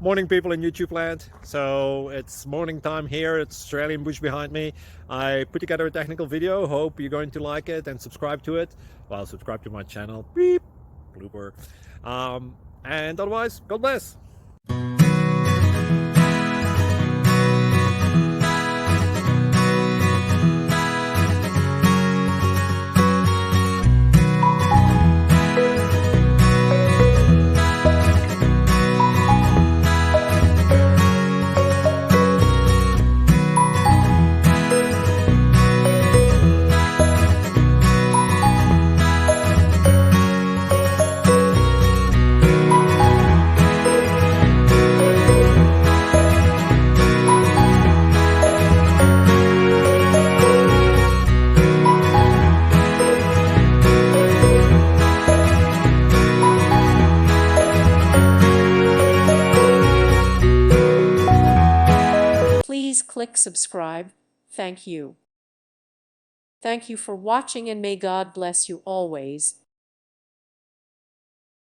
Morning people in YouTube land. So it's morning time here. It's Australian bush behind me. I put together a technical video. Hope you're going to like it and subscribe to it. Well, subscribe to my channel. Beep. Blooper. And otherwise, God bless. Please click subscribe. Thank you. Thank you for watching, and may God bless you always.